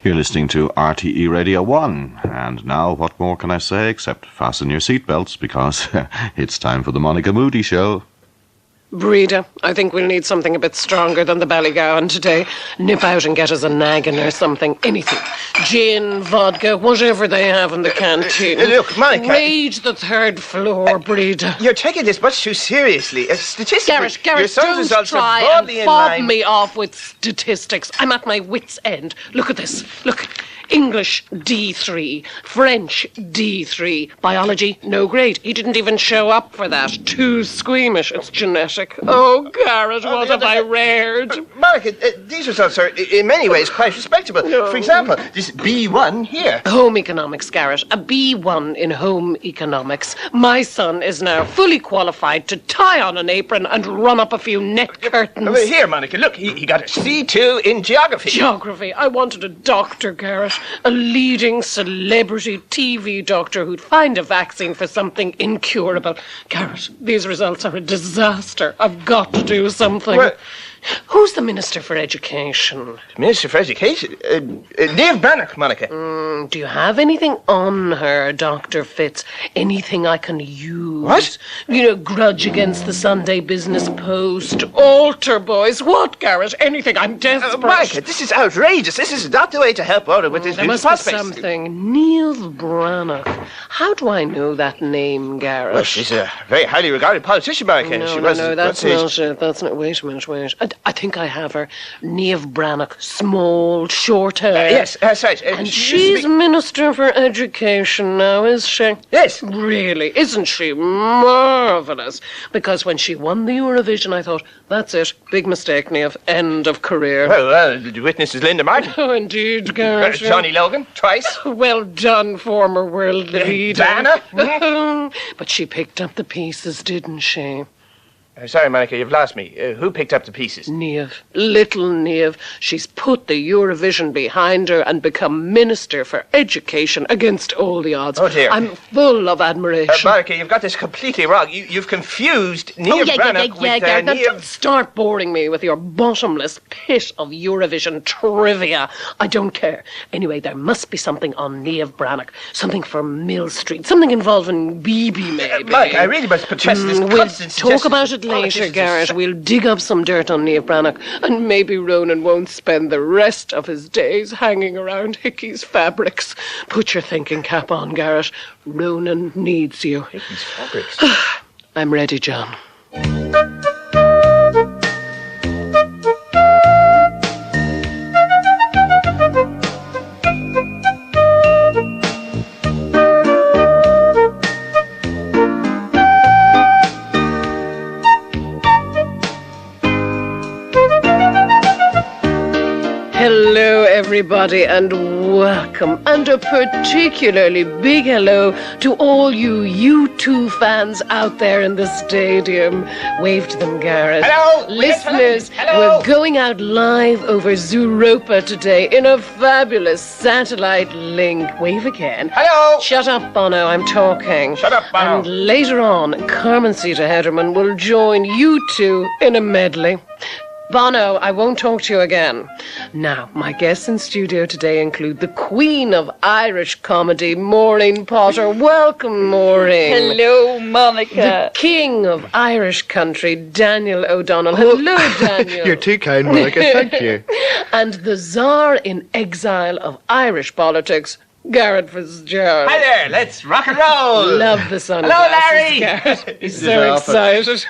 You're listening to RTE Radio 1, and now what more can I say except fasten your seatbelts, because it's time for the Moody Show. Breda, I think we'll need something a bit stronger than the Ballygowan today. Nip out and get us a naggin or something. Anything. Gin, vodka, whatever they have in the canteen. Look, Monica. Raid the third floor, Breda. You're taking this much too seriously. Statistically, Garrett, your son's don't results try are broadly and in fob line. me off with statistics. I'm at my wit's end. Look at this. Look. English, D3. French, D3. Biology, no grade. He didn't even show up for that. Too squeamish. It's genetic. Oh, Garrett, what have I reared? Monica, these results are in many ways quite respectable. No. For example, this B1 here. Home economics, Garrett. A B1 in home economics. My son is now fully qualified to tie on an apron and run up a few net curtains. Here, Monica, look, he got a C2 in geography. Geography. I wanted a doctor, Garrett. A leading celebrity TV doctor who'd find a vaccine for something incurable. Garrett, these results are a disaster. I've got to do something. Well, who's the Minister for Education? Minister for Education? Dave Brannock, Monica. Do you have anything on her, Dr. Fitz? Anything I can use? What? You know, Grudge Against the Sunday Business Post, Altar Boys. What, Garrett? Anything. I'm desperate. Monica, this is outrageous. This is not the way to help out with this. There must be something. Neil Brannock. How do I know that name, Garrett? Well, she's a very highly regarded politician, Monica. No, that's not it. That's not. Wait a minute. I think I have her. Niamh Brannock, small, short hair. Yes, that's right. And she used she's to be- Minister for Education now, is she? Yes. Really, isn't she marvellous? Because when she won the Eurovision, I thought, that's it. Big mistake, Niamh. End of career. Well, the witness is Linda Martin. Oh, indeed, Garrett. Johnny Logan, twice. Well done, former world leader. Dana? But she picked up the pieces, didn't she? Sorry, Monica, you've lost me. Who picked up the pieces? Niamh, little Niamh. She's put the Eurovision behind her and become Minister for Education against all the odds. Oh, dear. I'm full of admiration. Monica, you've got this completely wrong. You've confused Niamh Brannock with Gareth, now Niamh... don't start boring me with your bottomless pit of Eurovision trivia. I don't care. Anyway, there must be something on Niamh Brannock. Something for Mill Street. Something involving BB, maybe. Mike, I really must protest this We'll constant talk about it later, politicians are Garrett. We'll dig up some dirt on Niamh Brannock, and maybe Ronan won't spend the rest of his days hanging around Hickey's fabrics. Put your thinking cap on, Garrett. Ronan needs you. Hickey's fabrics. I'm ready, John. Hello, everybody, and welcome, and a particularly big hello to all you U2 fans out there in the stadium. Wave to them, Garrett. Hello! Listeners, Hello! we're going out live over Zooropa today in a fabulous satellite link. Wave again. Hello! Shut up, Bono, I'm talking. Shut up, Bono. And later on, Carmen Sita Hederman will join you two in a medley. Bono, I won't talk to you again. Now, my guests in studio today include the Queen of Irish Comedy, Maureen Potter. Welcome, Maureen. Hello, Monica. The King of Irish Country, Daniel O'Donnell. Hello, Daniel. You're too kind, Monica. Thank you. And the Tsar in exile of Irish politics, Garrett Fitzgerald. Hi there, let's rock and roll! Love the sunglasses, Larry! Garrett. He's so excited.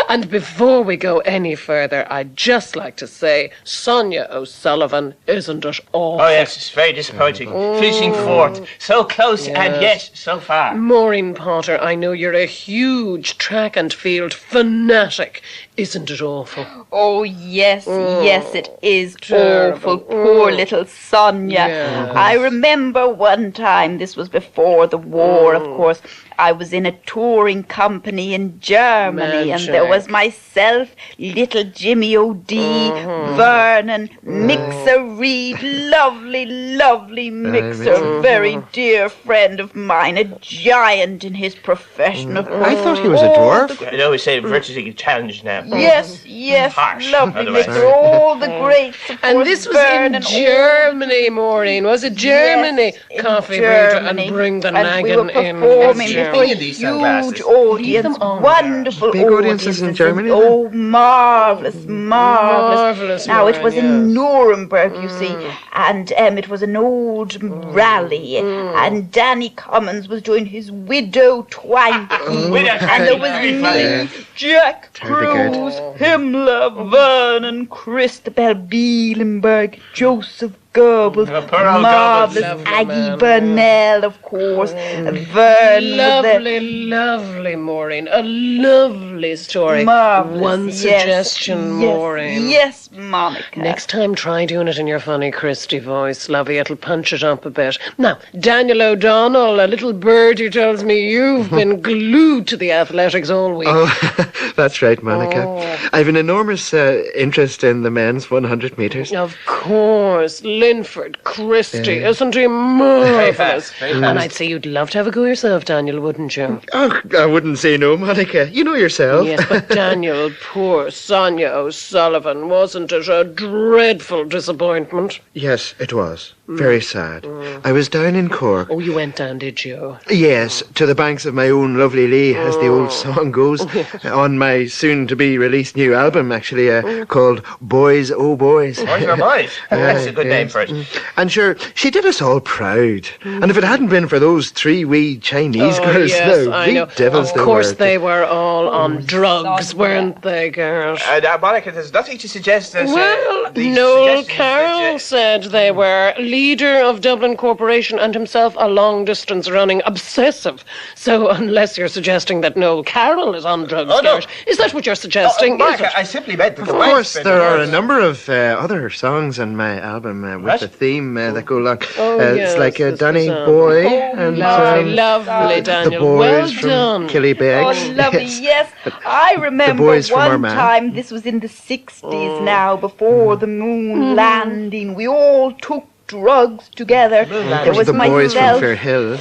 And before we go any further, I'd just like to say, Sonia O'Sullivan, isn't it awful? Oh, yes, it's very disappointing. Finishing fourth. So close and yet so far. Maureen Potter, I know you're a huge track and field fanatic. Isn't it awful? Oh, yes, yes, it is terrible. awful. Poor little Sonia. Yes. I remember one time, this was before the war, of course, I was in a touring company in Germany, and there was myself, little Jimmy O'D, Vernon, Mixer Reed, lovely Mixer, very dear friend of mine, a giant in his profession, of course. I thought he was a dwarf. I always say virtually a challenge now. Yes, Harsh, lovely otherwise. mixer. All the greats, of And course, this was Byrne in and all- Germany, Maureen. Was it Germany? Yes, in Coffee breeder Germany. and bring the And we were naggin in. performing Yes, before a in these huge sunglasses. audience, them on, wonderful Big audiences in Germany, then? Oh, marvellous. Marvellous, Now, it was Maureen, in yes. Nuremberg, you see, and it was an old rally, and Danny Cummins was doing his widow twanky, and there was Very me, funny. Jack Terribly good. Cruz, Himmler, Vernon, Christabel Bielenberg, Joseph Goebbels, Oh, poor old marvellous Goebbels. Lovely Aggie man, Burnell, of course, Vern, Lovely, Maureen. A lovely story. marvellous. One suggestion, Maureen. Yes, Monica. Next time, try doing it in your funny Christy voice, lovey. It'll punch it up a bit. Now, Daniel O'Donnell, a little bird who tells me you've been glued to the athletics all week. Oh, that's right, Monica. I've an enormous interest in the men's 100 metres. Of course, Linford, Christie, isn't he marvellous? Very And fast. I'd say you'd love to have a go yourself, Daniel, wouldn't you? Oh, I wouldn't say no, Monica. You know yourself. Yes, but Daniel, poor Sonia O'Sullivan, wasn't it a dreadful disappointment? Yes, it was. Very sad. I was down in Cork. Oh, you went down, did you? Yes, to the banks of my own lovely Lee, as the old song goes, on my soon-to-be released new album, actually, called Boys, Oh Boys. Boys or boys? That's a good name for it. And sure, she did us all proud. And if it hadn't been for those three wee Chinese girls, yes, no, I the know. devils Of course, they they were all on drugs, Sonia. weren't they, Garrett? Monica, there's nothing to suggest that... Well, these Noel suggestions Carroll that, said they were leader of Dublin Corporation and himself a long-distance running obsessive. So unless you're suggesting that Noel Carroll is on drugs, Oh, no. Garrett, is that what you're suggesting? is Monica, it? I simply meant that Of course, there are a number of other songs on my album with What? the theme that go along. Oh, yes, it's like this Danny was, Boy and Lovely, lovely, the Daniel. boys Well from done. Killybegs. Oh, lovely, yes. I remember boys from one Armagh. time, this was in the 60s now, before the moon landing, we all took drugs together. There was the boys from myself, Fair Hill.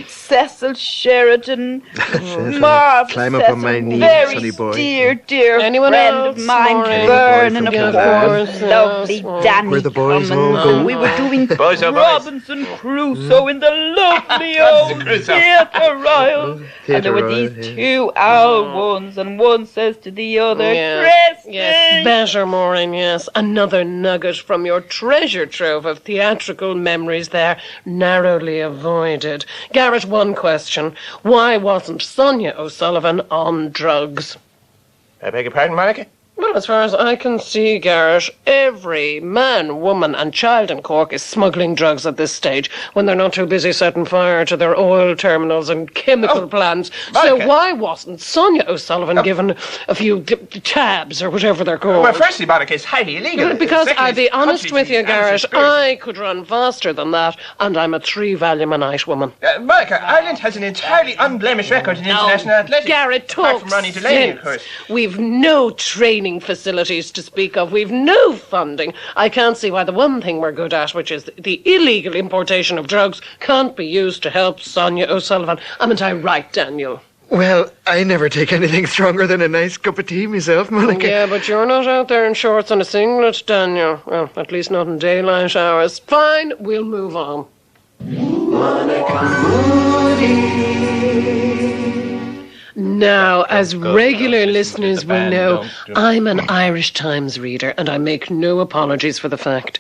Cecil Sheridan, Cecil, marvellous climb up Cecil, on my knee, very sonny boy. dear Anyone friend else, of mine, Maureen? Byrne, and of Yeah, course, of course, lovely yes. Danny Where the boys all Cummins. go. And we were doing Boys are boys. Robinson Crusoe in the lovely Robinson old Crusoe. Theatre Royal. And Theatre there were Royal, these yeah. two owl ones, and one says to the other, Christy! Yes, better, Maureen, yes. Another nugget from your treasure trove of theatrical memories there, narrowly avoided. Garrett, one question. Why wasn't Sonia O'Sullivan on drugs? I beg your pardon, Monica? Well, as far as I can see, Garrett, every man, woman and child in Cork is smuggling drugs at this stage when they're not too busy setting fire to their oil terminals and chemical plants. So Monica. why wasn't Sonia O'Sullivan given a few tabs or whatever they're called? Well, firstly, Monica, it's highly illegal. Because Secondly, I'll be it's honest contrary with to you, the Irish Garrett, spirit. I could run faster than that, and I'm a 3-volume a night woman. Monica, Ireland has an entirely unblemished record in international athletics. Garrett, Apart talk from Ronnie Delaney, of sense. course. We've no training facilities to speak of. We've no funding. I can't see why the one thing we're good at, which is the illegal importation of drugs, can't be used to help Sonia O'Sullivan. Aren't I right, Daniel? Well, I never take anything stronger than a nice cup of tea myself, Monica. Yeah, but you're not out there in shorts and a singlet, Daniel. Well, at least not in daylight hours. Fine, we'll move on. Now, as regular listeners will know, I'm an Irish Times reader, and I make no apologies for the fact.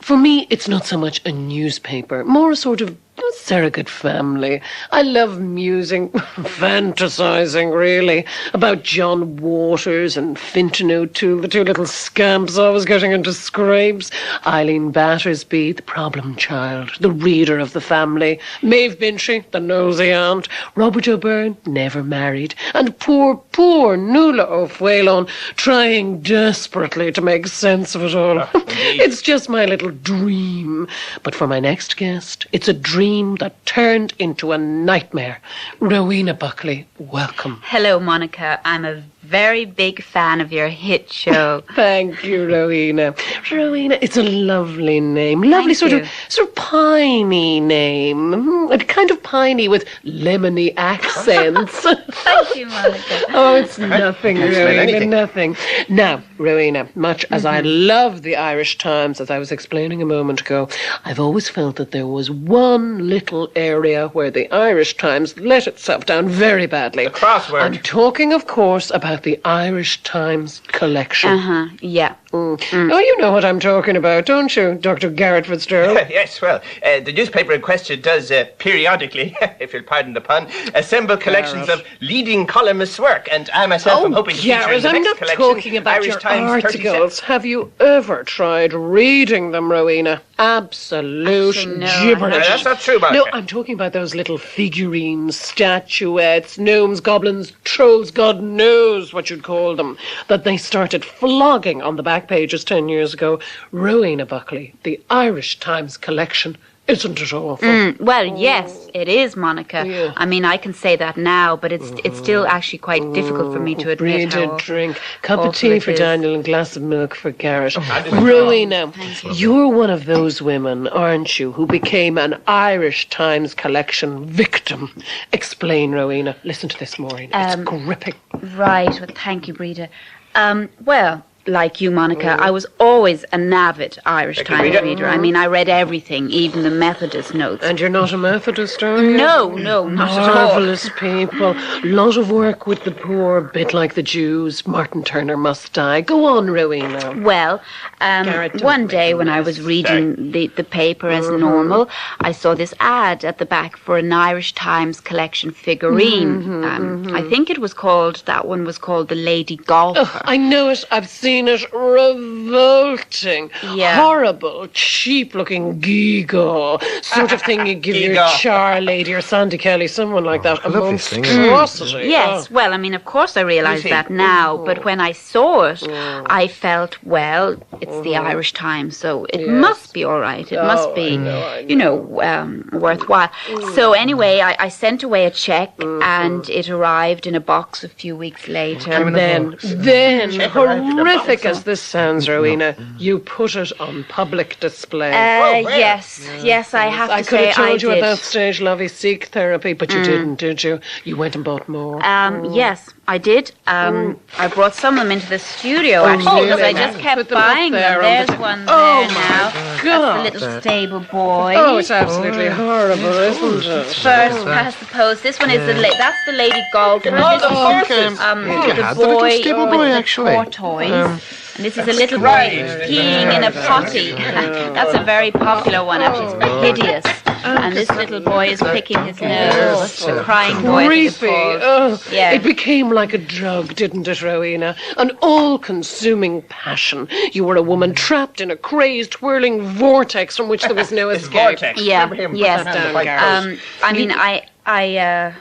For me, it's not so much a newspaper, more a sort of surrogate family. I love musing, fantasizing, really, about John Waters and Fintan O'Toole, the two little scamps always getting into scrapes, Eileen Battersby, the problem child, the reader of the family, Maeve Binchy, the nosy aunt, Robert O'Byrne, never married, and poor Nuala O'Whalon, trying desperately to make sense of it all. It's just my little dream. But for my next guest, it's a dream that turned into a nightmare. Rowena Buckley, welcome. Hello, Monica. I'm a very big fan of your hit show. Thank you, Rowena. Rowena, it's a lovely name. Lovely sort of piney name. Kind of piney with lemony accents. Thank you, Monica. Oh, it's nothing, Rowena, anything. nothing. Now, Rowena, much as I love the Irish Times, as I was explaining a moment ago, I've always felt that there was one little area where the Irish Times let itself down very badly. The crossword. I'm talking, of course, about the Irish Times collection. Yeah. Oh, you know what I'm talking about, don't you, Dr. Garrett Fitzgerald? Yes, well, the newspaper in question does periodically, if you'll pardon the pun, assemble collections of leading columnists' work, and I myself am hoping to feature in Garrett, the I'm next not collection, talking about Irish your Times articles. Have you ever tried reading them, Rowena? Absolute Actually, no, gibberish. No, that's not true, Monica. No, I'm talking about those little figurines, statuettes, gnomes, goblins, trolls, God knows what you'd call them, that they started flogging on the back pages 10 years ago. Rowena Buckley, the Irish Times collection. Isn't it awful? Well, yes, it is, Monica. Yeah. I mean, I can say that now, but it's still actually quite difficult for me to admit Read how a drink. Cup of awful tea it for is. Daniel and glass of milk for Garrett. is Rowena, you're one of those women, aren't you, who became an Irish Times collection victim. Explain, Rowena. Listen to this, Maureen. It's gripping. Right. Well, thank you, Brita. Well, like you, Monica, I was always an avid Irish you Times read it? reader. I mean, I read everything, even the Methodist notes. And you're not a Methodist, are you? No, not at all. Marvellous people. Lot of work with the poor, bit like the Jews. Martin Turner must die. Go on, Rowena. Well, Garrett, don't one make day a when I was reading the paper as normal, I saw this ad at the back for an Irish Times collection figurine. I think that one was called the Lady Golfer. I know it. I've seen it. Revolting. Yeah. Horrible, cheap-looking gigo. Sort of thing you give your Gigo. Char Lady or Sandy Kelly, someone like that. A lovely thing. monstrosity. Yes, well, I mean, of course I realise see. that now, but when I saw it, I felt, well, it's the Irish Times, so it must be all right. It must be, worthwhile. So anyway, I sent away a check, and it arrived in a box a few weeks later. And then, horrific as this sounds, Rowena, you put it on public display. Yes, I have to I could say have told you I at did. that stage, lovey, seek therapy, but you didn't, did you? You went and bought more. Yes, I did. I brought some of them into the studio, actually, because I just kept Put them up buying there them. on There's the- one Oh, there now. God. That's the little stable boy. Oh, it's absolutely horrible, isn't it? First past the post. This one is that's the Lady Golfer. This is You the had the little boy stable with boy, the actually. four toys. And this is a little boy right. peeing in a potty. That's a very popular one, actually. It's hideous. And this little boy is picking his nose. The crying boy. I think it's Creepy. called. Oh, Yeah. It became like a drug, didn't it, Rowena? An all-consuming passion. You were a woman trapped in a crazed, whirling vortex from which there was no escape. Vortex. Yeah, Remember him? Put yes. that hand on the white post. I mean, I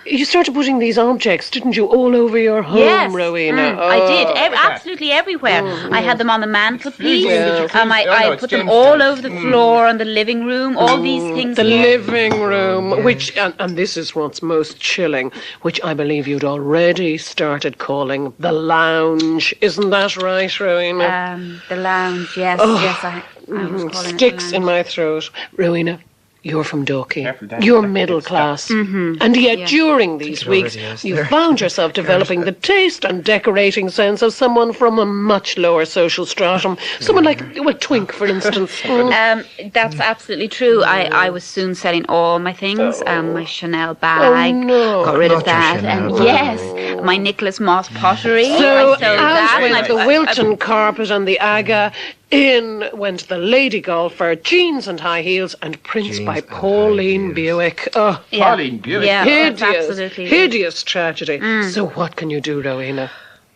You started putting these objects, didn't you, all over your home, yes, Rowena? I did. Oh. Absolutely everywhere. I had them on the mantelpiece. Yeah. I put them all over the floor on the living room. All these things. The living room, which, and this is what's most chilling, which I believe you'd already started calling the lounge. Isn't that right, Rowena? The lounge. Yes, yes. I was calling Sticks it in my throat. Rowena, you're from Dalkey. Careful, Danny. You're That middle gets class. And yet, during these weeks, you found yourself developing the taste and decorating sense of someone from a much lower social stratum. Someone like, well, Twink, for instance. That's absolutely true. I was soon selling all my things. My Chanel bag. no. Got rid Not of your that. Chanel And bag. yes, my Nicholas Moss pottery. So I sold out that. went and the I- Wilton carpet and the Aga. In went the Lady Golfer, jeans and high heels, and prints by Jeans and Pauline high Buick. Oh, Yeah. Pauline Buick. Yeah, hideous, absolutely. hideous tragedy. So what can you do, Rowena?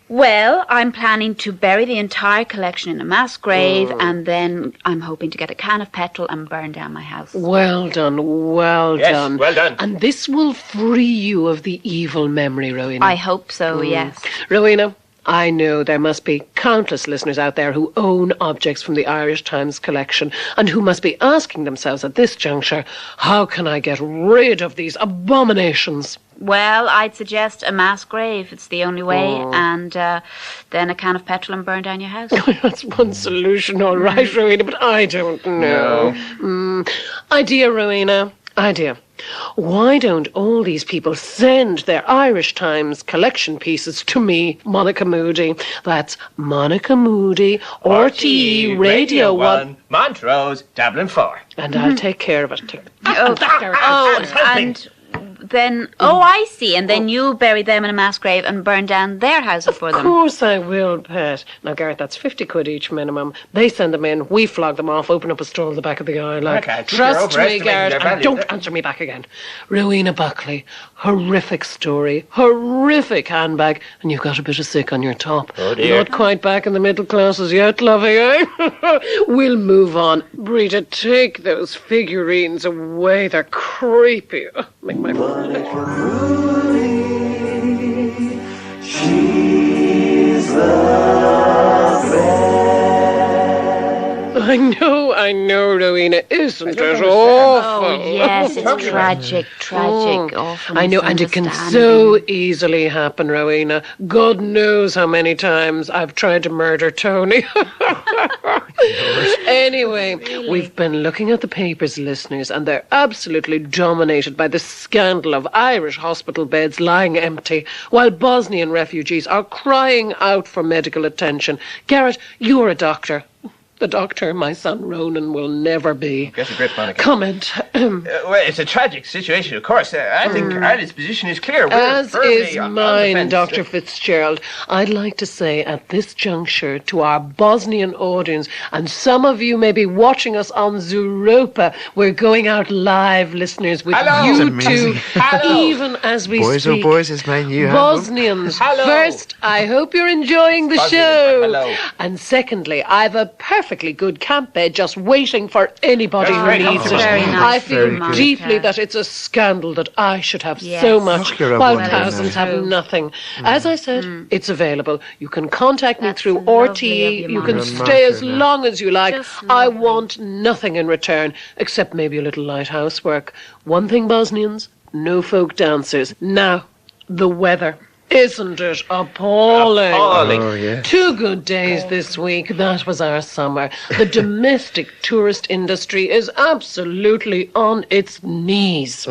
Well, I'm planning to bury the entire collection in a mass grave, and then I'm hoping to get a can of petrol and burn down my house. Well done, well Yes, done. well done. And this will free you of the evil memory, Rowena. I hope so, yes. Rowena, I know there must be countless listeners out there who own objects from the Irish Times collection and who must be asking themselves at this juncture, how can I get rid of these abominations? Well, I'd suggest a mass grave. It's the only way. And then a can of petrol and burn down your house. That's one solution, all right, Rowena, but I don't know. Idea, Rowena. Idea. Why don't all these people send their Irish Times collection pieces to me, Monica Moody? That's Monica Moody, RTE Radio 1. Montrose, Dublin 4. And I'll take care of it. I see. And then you bury them in a mass grave and burn down their houses for them. Of course I will, Pet. Now, Garrett, that's 50 quid each minimum. They send them in, we flog them off, open up a stall at the back of the aisle. Trust me, Garrett, and don't answer me back again. Rowena Buckley, horrific story, horrific handbag, and you've got a bit of sick on your top. Oh, dear. Not quite back in the middle classes yet, lovey, eh? We'll move on. Brita, take those figurines away. They're creepy. Make my I know, Rowena, isn't it awful? Oh, yes, it's tragic, awful. I know, and it can so easily happen, Rowena. God knows how many times I've tried to murder Tony. Anyway, we've been looking at the papers, listeners, and they're absolutely dominated by the scandal of Irish hospital beds lying empty, while Bosnian refugees are crying out for medical attention. Garrett, you're a doctor. The doctor my son Ronan will never be. Get a grip, Monica. Comment. Well, it's a tragic situation, of course. I think Ireland's position is clear. As is on mine, the fence. Dr. Fitzgerald. I'd like to say at this juncture to our Bosnian audience, and some of you may be watching us on Zuropa, we're going out live, listeners, with you two, even as we Boys speak. Oh Boys is my new Bosnians. Hello. First, I hope you're enjoying the Bosnians, show. hello. And secondly, I've a perfectly good camp bed just waiting for anybody That's who very needs it. comfortable. Very nice. I feel Very good. deeply that it's a scandal that I should have Yes. so much Oh, you're a while wonder, thousands man. have nothing. As I said, it's available. You can contact me That's through lovely of RTE. you, You can Monica. stay as long as you like. Just I lovely. want nothing in return except maybe a little light housework. One thing, Bosnians, no folk dancers. Now, the weather. Isn't it appalling? Oh, yes. 2 good days this week. That was our summer. The domestic tourist industry is absolutely on its knees.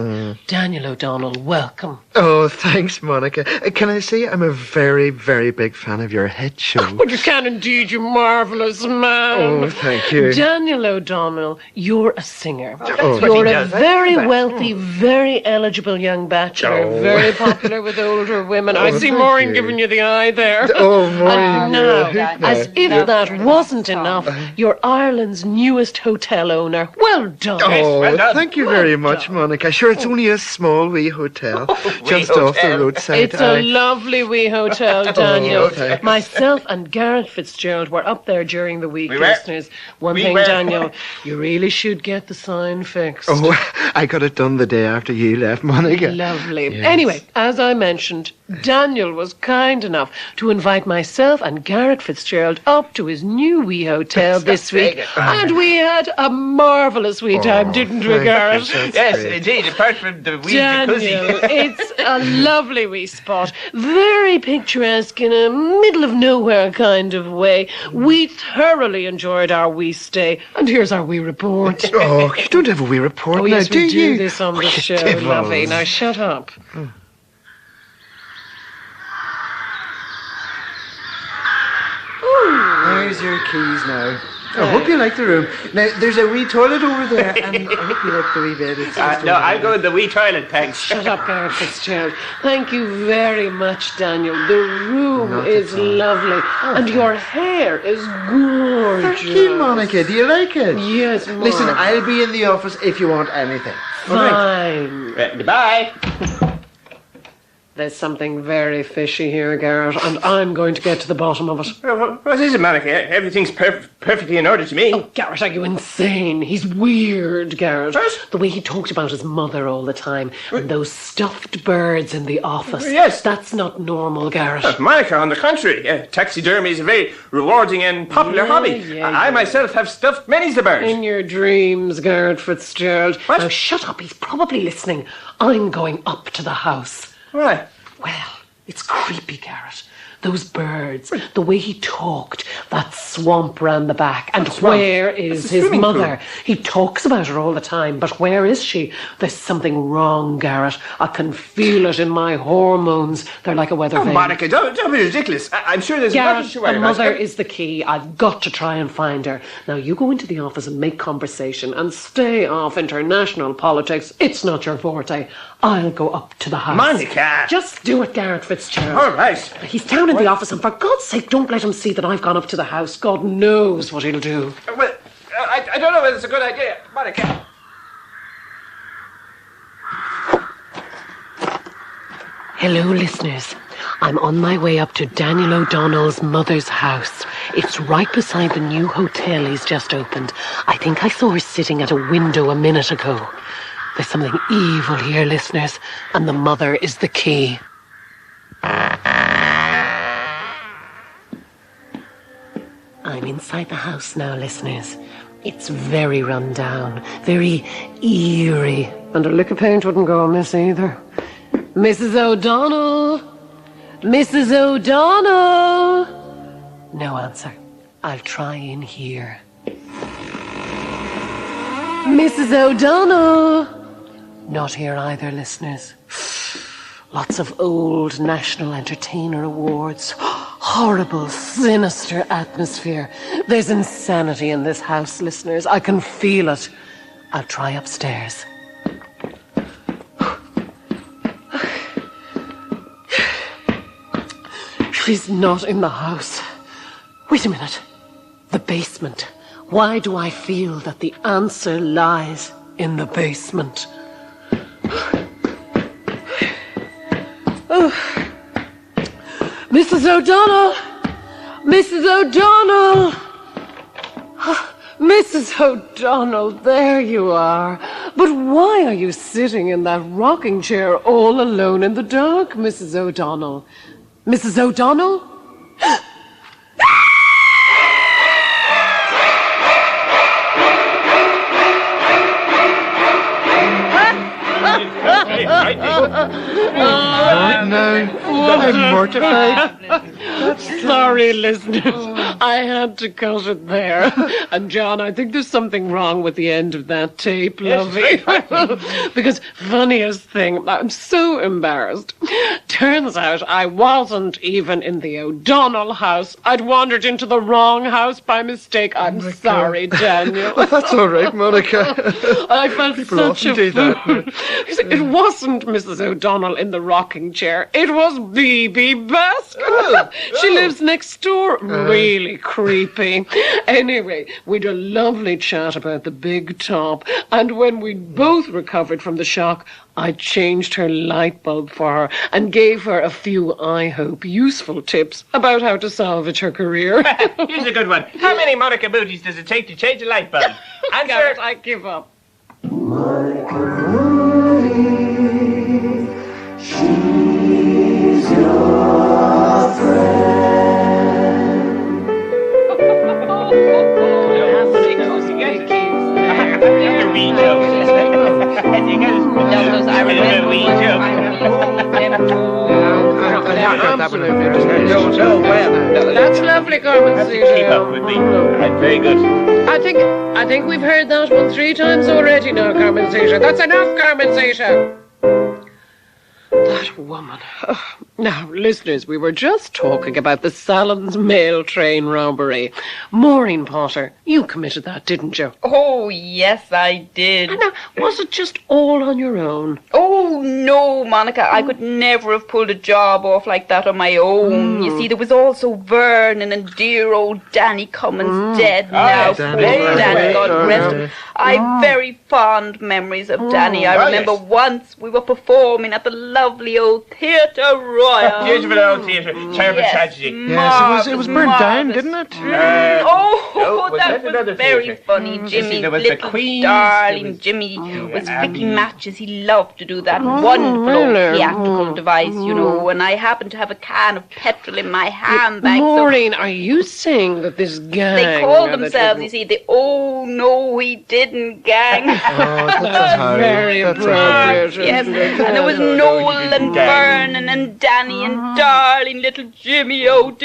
Daniel O'Donnell, welcome. Oh, thanks, Monica. Can I say I'm a very, very big fan of your head show? But you can indeed, you marvellous man. Oh, thank you. Daniel O'Donnell, you're a singer. Oh, You're he a does, very wealthy, very eligible young bachelor, Oh. very popular with older women. I see thank Maureen you. giving you the eye there. Oh, Maureen, And you're a now, hoot as now. if that wasn't enough, you're Ireland's newest hotel owner. Well done. Oh, well done. thank you very much, Monica. Sure, it's only a small wee hotel just wee off the hotel. roadside. It's a lovely wee hotel, Daniel. thanks. Myself and Garrett Fitzgerald were up there during the week, We were. listeners. One We thing, were. Daniel, you really should get the sign fixed. Oh, I got it done the day after you left, Monica. Lovely. Yes. Anyway, as I mentioned, Daniel was kind enough to invite myself and Garrett Fitzgerald up to his new wee hotel this week. And we had a marvellous wee time, didn't we, thank Garrett? you. That's Yes, great. indeed. Apart from the wee Daniel, jacuzzi. it's a lovely wee spot. Very picturesque in a middle of nowhere kind of way. We thoroughly enjoyed our wee stay. And here's our wee report. Oh, you don't have a wee report Oh, now, yes, do we you? do this on the You show, devils. lovey. Now shut up. There's your keys now. I hope you like the room. Now, there's a wee toilet over there, and I hope you like the wee bed. It's just No, over I'll there. go in the wee toilet, thanks. Shut up, Garrett Fitzgerald. Thank you very much, Daniel. The room Not is at all. lovely. And your hair is gorgeous. Thank you, Monica. Do you like it? Yes, Listen, Mark. I'll be in the office if you want anything. All right. Fine. Goodbye. There's something very fishy here, Garrett, and I'm going to get to the bottom of it. What is it, Monica? Everything's perfectly in order to me. Oh, Garrett, are you insane? He's weird, Garrett. What? The way he talked about his mother all the time, and those stuffed birds in the office. Yes. That's not normal, Garrett. Monica, on the contrary, taxidermy is a very rewarding and popular Yeah, hobby. yeah, I yeah. myself have stuffed many's the bird. In your dreams, Garrett Fitzgerald. What? Now shut up, he's probably listening. I'm going up to the house. Right. Well, it's creepy, Garrett. Those birds, the way he talked, that swamp round the back, and where is his mother? He talks about her all the time, but where is she? There's something wrong, Garrett. I can feel it in my hormones. They're like a weather vane. Monica, don't be ridiculous. I'm sure there's Garrett, nothing to worry the about. mother is the key. I've got to try and find her. Now, you go into the office and make conversation and stay off international politics. It's not your forte. I'll go up to the house. Monica! Just do it, Garrett Fitzgerald. All right. He's down in the office, and for God's sake, don't let him see that I've gone up to the house. God knows what he'll do. Well, I don't know whether it's a good idea. Monica. Hello, listeners. I'm on my way up to Daniel O'Donnell's mother's house. It's right beside the new hotel he's just opened. I think I saw her sitting at a window a minute ago. There's something evil here, listeners, and the mother is the key. I'm inside the house now, listeners. It's very run down, very eerie, and a lick of paint wouldn't go amiss either. Mrs. O'Donnell! Mrs. O'Donnell! No answer. I'll try in here. Mrs. O'Donnell! Not here either, listeners. Lots of old National Entertainer Awards. Horrible, sinister atmosphere. There's insanity in this house, listeners. I can feel it. I'll try upstairs. She's not in the house. Wait a minute. The basement. Why do I feel that the answer lies in the basement? Oh. Mrs. O'Donnell! Mrs. O'Donnell! Mrs. O'Donnell, there you are. But why are you sitting in that rocking chair all alone in the dark, Mrs. O'Donnell? Mrs. O'Donnell? No, I'm mortified. Sorry, listeners. I had to cut it there. And John, I think there's something wrong with the end of that tape, lovey. Because funniest thing, I'm so embarrassed. Turns out I wasn't even in the O'Donnell house. I'd wandered into the wrong house by mistake. I'm sorry, Daniel. That's all right, Monica. I felt People such often a do fool. that. It wasn't Mrs. O'Donnell in the rocking chair. It was B.B. Baskin. She lives next door. Really creepy. Anyway, we'd a lovely chat about the big top. And when we'd both recovered from the shock, I changed her light bulb for her and gave her a few, I hope, useful tips about how to salvage her career. Here's a good one. How many Monica Moody's does it take to change a light bulb? Answer. Garrett, I give up. Monica Moody, she's your friend. That's lovely, Carmen Caesar. Keep up with me. Right, very good. I think we've heard that one 3 times already now, Carmen Caesar. That's enough, Carmen Caesar. That woman. Now, listeners, we were just talking about the Salons mail train robbery. Maureen Potter, you committed that, didn't you? Oh, yes, I did. Now, was it just all on your own? Oh, no, Monica. I could never have pulled a job off like that on my own. You see, there was also Vernon and dear old Danny Cummins dead now. Danny. Poor Danny, God rest him. Yeah. I've very fond memories of Danny. I remember once we were performing at the lovely old Theatre Royal. Beautiful old theatre. Terrible tragedy. Yes, it was burnt down, didn't it? Oh, was that that another was very theatre? funny. Jimmy, there was the little Queen's, darling there was- Jimmy was Abbey. flicking matches. He loved to do that wonderful old theatrical device, you know, and I happened to have a can of petrol in my handbag. So Maureen, are you saying that this gang... they called that themselves, you see, the Oh No We Didn't gang. Oh, that's how. Very That's appropriate. Yes, and there was Noel and Vernon and Danny and darling little Jimmy O'D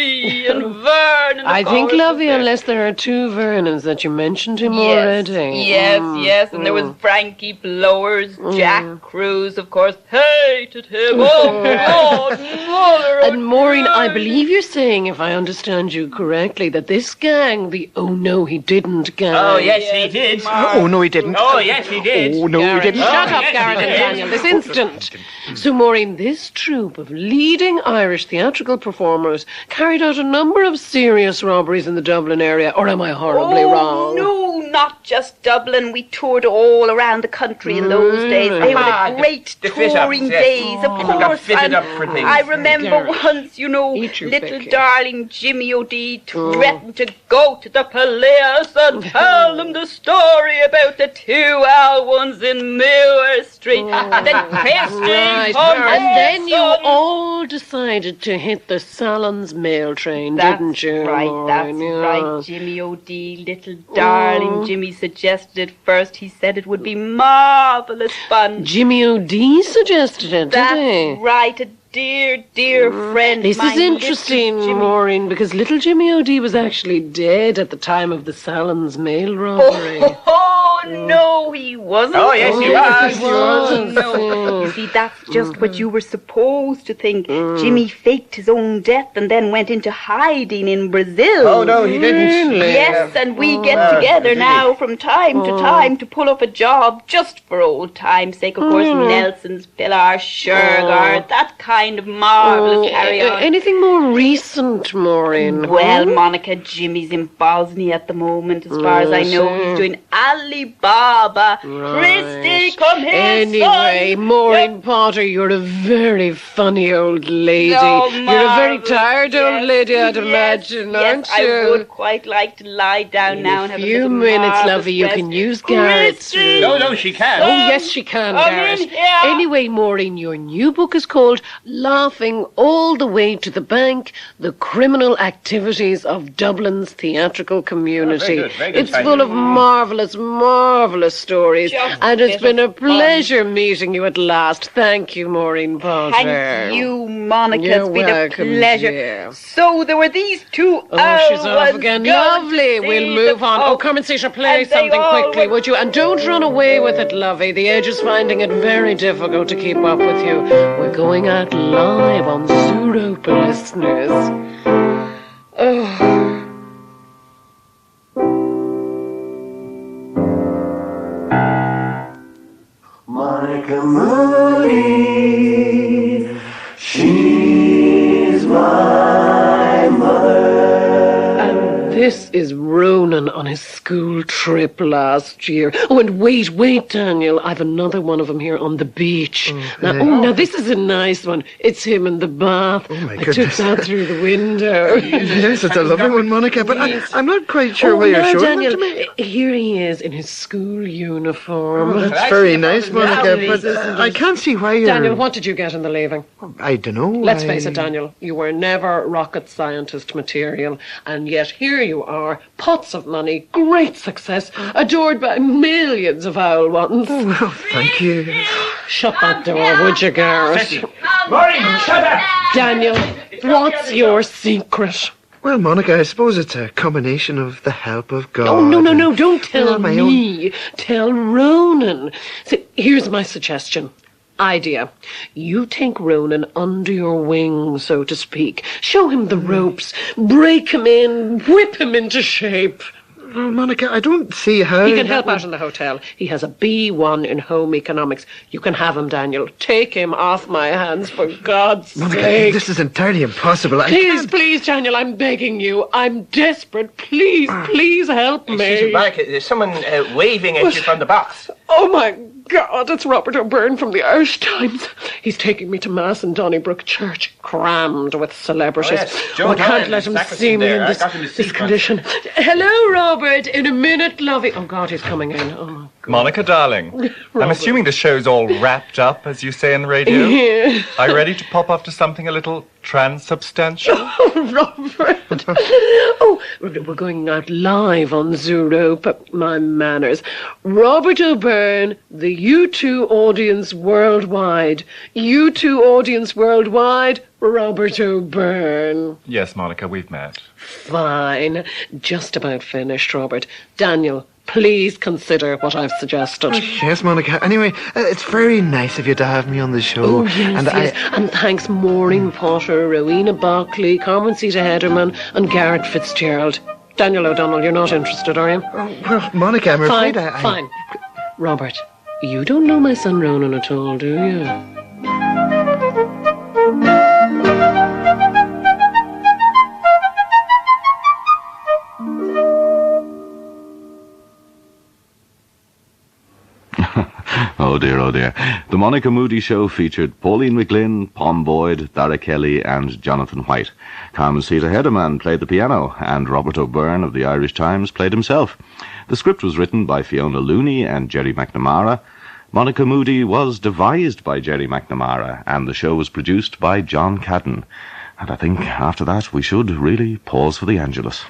and Vernon. I think, Lovey, unless there are two Vernons that you mentioned him already. Yes, and there was Frankie Blowers, Jack Cruz, of course, hated him. Oh, God, Mother. And Maureen, I believe you're saying, if I understand you correctly, that this gang, the "oh no he didn't" gang. Oh, yes, he did. Oh, no, he didn't. Oh, yes, he did. Oh, no, he didn't. Shut Oh, up, yes, Garrett he and did. Daniel, this instant. So, Maureen, this troupe of leading Irish theatrical performers carried out a number of serious robberies in the Dublin area, or am I horribly wrong? No, not just Dublin. We toured all around the country in those days. They were the great the fit-ups, touring yes. days, of People got course. fitted And up for things. I remember Garrett, once, you know, eat your little bacon. darling Jimmy O'D threatened to go to the police and tell them the story about the two L1s in Muir Street. And then Christy Right, come and then you son. all decided to hit the Salons mail train, didn't you? Right, that's Maureen? Yeah. right. Jimmy O'D, little darling Jimmy suggested it first. He said it would be marvellous fun. Jimmy O'D suggested it, That's did he? right, a dear friend. This my is interesting, little Jimmy. Maureen, because little Jimmy O'D was actually dead at the time of the Salons mail robbery. Oh, no, he wasn't. Oh, yes, he yes, was. he was. No. You see, that's just what you were supposed to think. Jimmy faked his own death and then went into hiding in Brazil. Oh, no, he didn't. Yes, and we get together now from time to time to pull up a job just for old time's sake. Of course, Nelson's Pillar, Shergar, that kind of marvellous carry-on. Anything more recent, Maureen? Well, Monica, Jimmy's in Bosnia at the moment, as far as I know. He's doing Alibaba. Christy, come here, Anyway, son. Maureen Potter, you're a very funny old lady. No, You're a very marvellous, tired old lady, I'd yes, imagine, aren't yes, you? I would quite like to lie down In now a and have a few little minutes, marvellous lovey, you rest. can use Garrett's Christy, room. No, she can. Oh, yes, she can, Come Garrett. in here. Anyway, Maureen, your new book is called Laughing All the Way to the Bank, The Criminal Activities of Dublin's Theatrical Community. very good It's title. full of marvellous stories. Just And it's a bit been a of fun. pleasure meeting you at last. Thank you, Maureen Potter. Thank you, Monica. You're It's been welcome, a pleasure. dear. So there were these two Oh, she's off L1s again. going Lovely. to We'll see move the on. Oh, Pope. come and see her play And they something all quickly, were- would you? And don't run away with it, lovey. The age is finding it very difficult to keep up with you. We're going out live on Zooropa, listeners. Oh. Monica Moody, she's my mother. And this is Ronan on his school trip last year. Oh, and wait, Daniel. I've another one of them here on the beach. Now this is a nice one. It's him in the bath. Oh, my I took goodness. that through the window. Yes, it's a lovely one, Monica, but I'm not quite sure why you're now, showing Daniel, them to me. here he is in his school uniform. That's very nice, Monica, lovely, but isn't I can't see why you're... Daniel, what did you get in the leaving? I don't know. Let's face it, Daniel, you were never rocket scientist material, and yet here you are, pots of money, great success, adored by millions of owl ones. Well, thank you. Shut that door, would you, Garrett? Maureen, shut up. Daniel, what's your secret? Well, Monica, I suppose it's a combination of the help of God. Oh, no, don't tell on my me. Tell Ronan. See, here's my suggestion. Idea. You take Ronan under your wing, so to speak. Show him the ropes. Break him in. Whip him into shape. Well, Monica, I don't see how... He can help out in the hotel. He has a B1 in home economics. You can have him, Daniel. Take him off my hands, for God's Monica, sake. this is entirely impossible. I Please, can't... please, Daniel, I'm begging you. I'm desperate. Please help me. Excuse me, Monica, there's someone waving at you from the box. Oh, my God, it's Robert O'Byrne from the Irish Times. He's taking me to Mass in Donnybrook Church, crammed with celebrities. Oh, yes, Joe I can't Ryan, let him sacristan see me there. in I this, got him a seat this once. condition. Hello, Robert. In a minute, lovey. Oh, God, he's coming in. Oh, my God. Monica, darling, I'm assuming the show's all wrapped up, as you say in the radio. Yeah. Are you ready to pop off to something a little Transubstantial? Robert. We're going out live on Zoorope. My manners. Robert O'Byrne, the U2 audience worldwide. U2 audience worldwide, Robert O'Byrne. Yes, Monica, we've met. Fine. Just about finished, Robert. Daniel, please consider what I've suggested. Yes, Monica. Anyway, it's very nice of you to have me on the show. Oh, yes. And thanks Maureen Potter, Rowena Buckley, Carmen Sita Hederman and Garrett Fitzgerald. Daniel O'Donnell, you're not interested, are you? Well, Monica, I'm afraid Fine. Robert, you don't know my son Ronan at all, do you? Oh dear, oh dear. The Monica Moody show featured Pauline McLynn, Pom Boyd, Darragh Kelly and Jonathan White. Carmen Sita Hederman played the piano and Robert O'Byrne of the Irish Times played himself. The script was written by Fiona Looney and Gerry McNamara. Monica Moody was devised by Gerry McNamara and the show was produced by John Caden. And I think after that we should really pause for the Angelus.